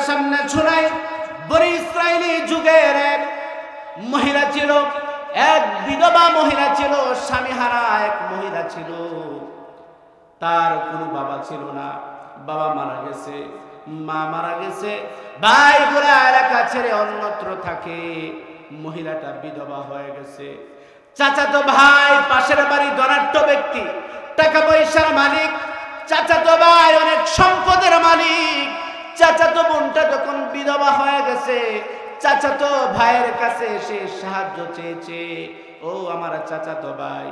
সামনে শোনাই, বনি ইসরাইলি যুগের এক মহিলা ছিল, এক বিধবা মহিলা ছিল, স্বামীহারা এক মহিলা ছিল। তার কোনো বাবা ছিল না, বাবা মারা গেছে, মা মারা গেছে, ভাইগুলা এলাকা ছেড়ে অন্যত্র থাকে। মহিলাটা বিধবা হয়ে গেছে। চাচাতো ভাই পাশের বাড়ি ধনাঢ্য ব্যক্তি, টাকা পয়সার মালিক, চাচাতো ভাই অনেক সম্পদের মালিক। চাচাতো বোনটা যখন বিধবা হয়ে গেছে, চাচাতো ভাইয়ের কাছে এসে সাহায্য চেয়েছে। ও আমার চাচাতো ভাই,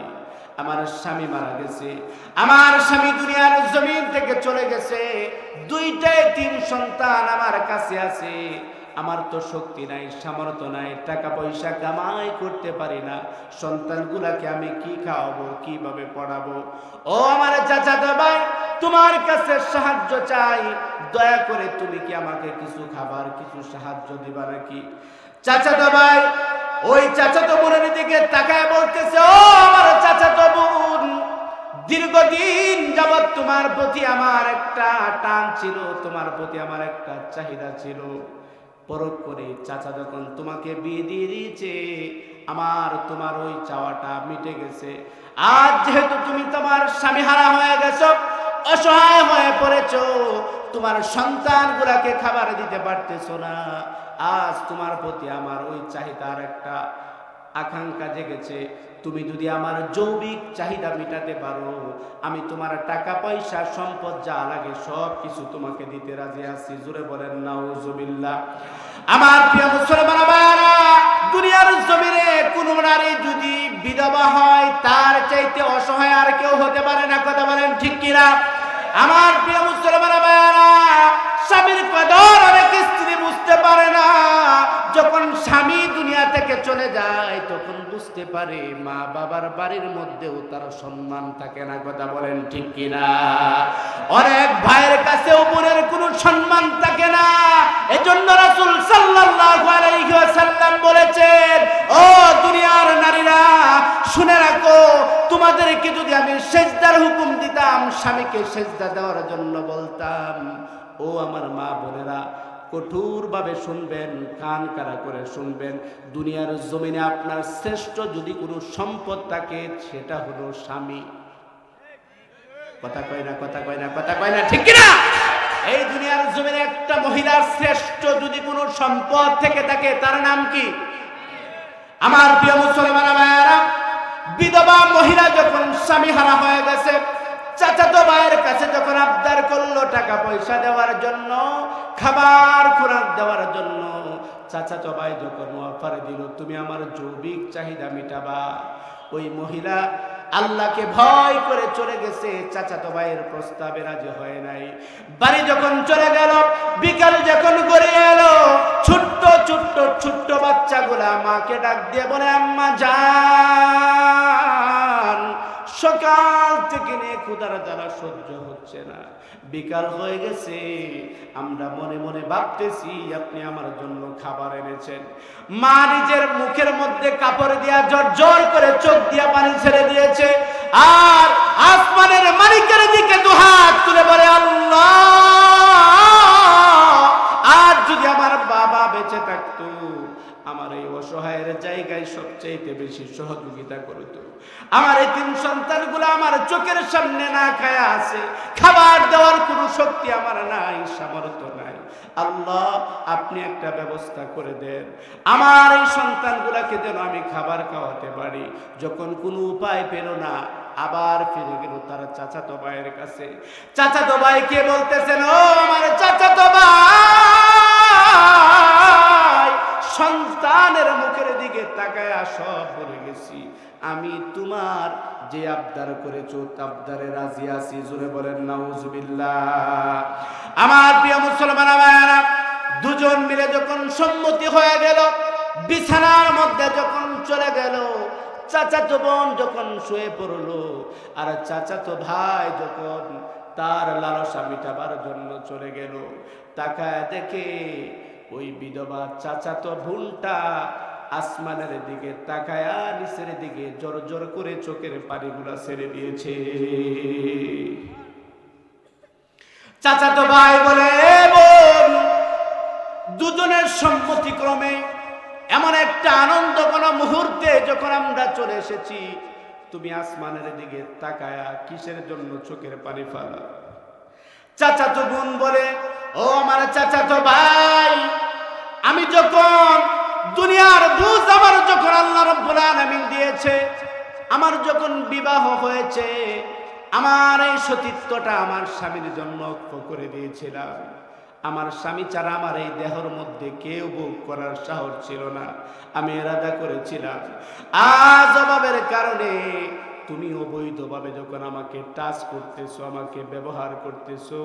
আমার স্বামী মারা গেছে, আমার স্বামী দুনিয়ার জমিন থেকে চলে গেছে, দুইটাই তিন সন্তান আমার কাছে আছে, আমার তো শক্তি নাই, সামর্থ্য নাই, টাকা পয়সা কামাই করতে পারি না, সন্তানগুলাকে আমি কি খাওয়াবো, কিভাবে পড়াবো? ও আমার চাচাতো ভাই, তোমার কাছে সাহায্য চাই, দয়া করে তুমি কি আমাকে কিছু খাবার, কিছু সাহায্য দিবা নাকি? চাচাতো ভাই ওই চাচাতো বোনের দিকে তাকায় বলতেছে, ও আমার চাচাতো বোন, দীর্ঘদিন যাবৎ তোমার প্রতি আমার একটা টান ছিল, তোমার প্রতি আমার একটা চাহিদা ছিল। পরখ করে চাচা যখন তোমাকে বিয়ে দিয়ে দিয়েছে, আমার তোমার ওই চাওয়াটা মিটে গেছে। আজ যেহেতু তুমি তোমার স্বামীহারা হয়ে গেছো, অসহায় হয়ে পড়েছো, তোমার সন্তানগুলাকে খাবার দিতে পারতেছো না, আজ তোমার প্রতি আমার ওই চাহিদার একটা আকাঙ্ক্ষা জেগেছে। তুমি যদি আমার যৌবিক চাহিদা মিটাতে পারো, আমি তোমার টাকা পয়সা সম্পদ যা লাগে সব কিছু তোমাকে দিতে রাজি আছি। জোরে বলেন নাউজুবিল্লাহ। আমার প্রিয় মুসলমান ভাইরা, দুনিয়ার জমিনে কোন নারী যদি বিধবা হয়, তার চাইতে অসহায় আর কেউ হতে পারে না। কথা বলেন ঠিক কিনা? আমার প্রিয় মুসলমান ভাইরা, স্বামীর কদর অনেক স্ত্রী বুঝতে পারে না। যখন স্বামী দুনিয়া থেকে চলে যায়, তখন বুঝতে পারে মা বাবার বাড়ির মধ্যেও তার সম্মান থাকে না। কথা বলেন ঠিক কিনা? অনেক ভাইয়ের কাছেও বোনের কোনো সম্মান থাকে না। এজন্য রাসূল সাল্লাল্লাহু আলাইহি ওয়াসাল্লাম বলেছেন, ও দুনিয়ার নারীরা, শুনে রাখো, তোমাদেরকে যদি আমি সেজদার হুকুম দিতাম, স্বামীকে সেজদা দেওয়ার জন্য বলতাম, ও আমার মা বোনেরা, কঠোরভাবে শুনবেন, কান কারা করে শুনবেন। দুনিয়ার জমিনে আপনার শ্রেষ্ঠ যদি কোনো সম্পদ থাকে, সেটা হলো স্বামী। কথা কয় না, কথা কয় না, কথা কয় না, ঠিক কিনা? এই দুনিয়ার জমিনে একটা মহিলার শ্রেষ্ঠ যদি কোনো সম্পদ থেকে থাকে, তার নাম কি? আমার প্রিয় মুসলমান ভাইয়েরা, বিধবা মহিলা যখন স্বামীহারা হয়ে গেছে, চাচাতো ভাইয়ের কাছে যখন আবদার করলো টাকা পয়সা দেওয়ার জন্য, খাবার খোরাক দেওয়ার জন্য, চাচাতো ভাই যখন অফার দিল, তুমি আমার যৌবিক চাহিদা মিটাবা, ওই মহিলা আল্লাহকে ভয় করে চলে গেছে, চাচাতো ভাইয়ের প্রস্তাবে রাজি হয় নাই। বাড়ি যখন চলে গেল, বিকাল যখন গড়িয়ে এলো, ছোট্ট ছোট্ট ছোট্ট বাচ্চাগুলা মাকে ডাক দিয়ে বলে, আম্মা জান, সকাল থেকে নিয়ে ক্ষুধার জ্বালা সহ্য হচ্ছে না, বিকাল হয়ে গেছে, আমরা মনে মনে ভাবতেছি আপনি আমার জন্য খাবার এনেছেন। মা নিজের মুখের মধ্যে কাপড় দিয়া জোর করে চোখ দিয়া পানি ছেড়ে দিয়েছে, আর আসমানের মালিকের দিকে দুহাত তুলে বলে, আল্লাহ, আর যদি আমার বাবা বেঁচে থাকতো, আমার এই অসহায়ের জায়গায় সবচেয়ে বেশি সহযোগিতা করতো। আমার এই তিন সন্তানগুলো আমার চোখের সামনে না খায়া আছে, খাবার দেওয়ার কোনো শক্তি আমার নাই, সামর্থ্য নাই। আল্লাহ, আপনি একটা ব্যবস্থা করে দেন, আমার এই সন্তানগুলাকে যেন আমি খাবার খাওয়াতে পারি। যখন কোনো উপায় পেল না, আবার ফিরে গেল তার চাচাতো ভাইয়ের কাছে। চাচাতো ভাইকে বলতেছেন, ও আমার চাচাতো ভাই, সন্তানের মুখের দিকে তাকায়া সব বলে গেছি, আমি তোমার যে আবদার করেছো আবদারে রাজি আছি। জোরে বলেন নাউজুবিল্লাহ। আমার প্রিয় মুসলমান ভাইরা, দুজন মিলে যখন সম্মতি হয়ে গেল, বিছানার মধ্যে যখন চলে গেল, চাচাতো বোন যখন শুয়ে পড়লো, আর চাচাতো ভাই যখন তার লালসা মিটাবার জন্য চলে গেল, তাকায় দেখে ওই বিধবা চাচাতো বোনটা আসমানের দিকে তাকায়া নিচের দিকে জোর জোর করে চোখের পানিগুলা ছেড়ে দিয়েছে। চাচাতো ভাই বলে, বোন, দুজনের সম্মতিক্রমে এমন একটা আনন্দঘন মুহূর্তে যখন আমরা চলে এসেছি, তুমি আসমানের দিকে তাকায়া কিসের জন্য চোখের পানি ফেলা? চাচাতো বোন বলে, ও আমার চাচাতো ভাই, আমি যখন দুনিয়ার বুঝ আমার যখন আল্লাহ রাব্বুল আলামিন দিয়েছে, আমার যখন বিবাহ হয়েছে, আমার এই সতীত্বটা আমার স্বামীর জন্য অক্ষ করে দিয়েছিলাম। আমার স্বামী ছাড়া আমার এই দেহের মধ্যে কেউ ভোগ করার সাহস ছিল না। আমি ইরাদা করেছিলাম, আজ অভাবের কারণে তুমি অবৈধভাবে যখন আমাকে টাচ করতেছো, আমাকে ব্যবহার করতেছো,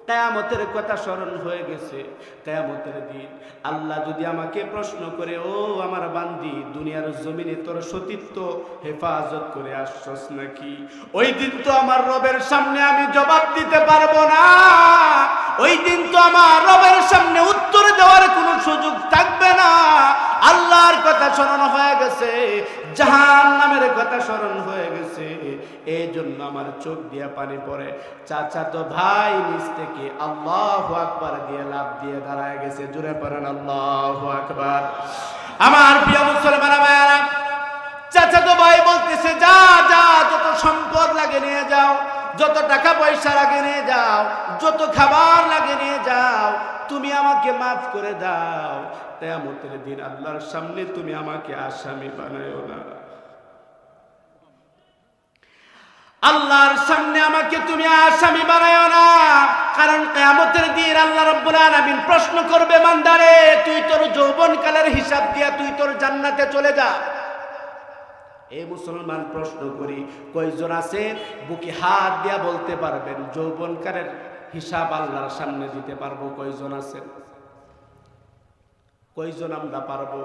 কিয়ামতের কথা স্মরণ হয়ে গেছে। কিয়ামতের দিন আল্লাহ যদি আমাকে প্রশ্ন করে, ও আমার বান্দি, দুনিয়ার জমিনে তোর সতীত্ব হেফাজত করে আসছস নাকি? ওই দিন তো আমার রবের সামনে আমি জবাব দিতে পারবো না। ওই দিন তো আমার রবের সামনে উত্তর দেওয়ার কোনো সুযোগ থাকবে না। আল্লাহর কথা স্মরণ হয়ে গেছে, জাহান্নামের কথা স্মরণ হয়ে গেছে। এই জন্য আমার চোখ দিয়া পানি পড়ে। চাচাতো ভাই নিচ থেকে আল্লাহু আকবার দিয়ে লাফ দিয়ে দাঁড়ায় গেছে। জোরে পড়েন আল্লাহু আকবার। আমার প্রিয় মুসলমান ভাইরা, চাচাতো ভাই বলতেছে, যা যা, যত সম্পদ লাগে নিয়ে যাও, যত টাকা পয়সা লাগে নিয়ে যাও, যত খাবার লাগে নিয়ে যাও, তুমি আমাকে মাফ করে দাও। কিয়ামতের দিন আল্লাহর সামনে তুমি আমাকে আসামি বানায়ো না। আল্লাহর সামনে আমাকে তুমি আসামি বানায়ো না, কারণ কিয়ামতের দিন আল্লাহ রাব্বুল আলামিন প্রশ্ন করবে, বান্দারে, তুই তোর যৌবনকালের হিসাব দিয়া তুই তোর জান্নাতে চলে যা। এই মুসলমান প্রশ্ন করি, কয়জন আছেন বুকে হাত দিয়া বলতে পারবেন যৌবনকালের হিসাব আল্লাহর সামনে দিতে পারবো? কয়জন আছেন? কয়জন আমরা পারবো?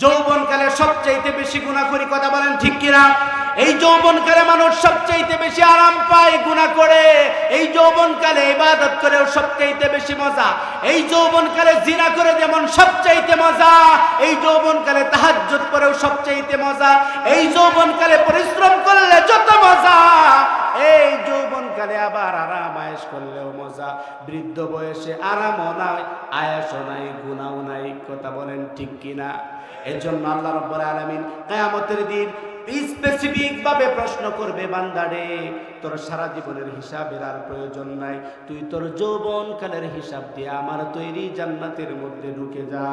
যৌবনকালে সবচাইতে বেশি গুনাহ করি, কথা বলেন ঠিক কিনা? এই যৌবনকালে মানুষ সবচাইতে বেশি আরাম পায় গুনাহ করে। এই যৌবনকালে ইবাদত করেও সবচাইতে বেশি মজা। এই যৌবনকালে জিনা করে যেমন সবচাইতে মজা, এই যৌবনকালে তাহাজ্জুদ করেও সবচাইতে মজা। এই যৌবনকালে পরিশ্রম করলে যত মজা, এই যৌবনকালে আবার আরাম আয়েশ করলেও মজা। বৃদ্ধ বয়সে আরামও নাই, আয়েশও নাই, গুনাহও নাই, কথা বলেন ঠিক কিনা? এজন্য আল্লাহ রাব্বুল আলামিন কিয়ামতের দিন স্পেসিফিক ভাবে প্রশ্ন করবে, বান্দারে, তোর সারা জীবনের হিসাবের আর প্রয়োজন নাই, তুই তোর যৌবনকালের হিসাব দিয়ে আমার তৈরি জান্নাতের মধ্যে ঢুকে যা।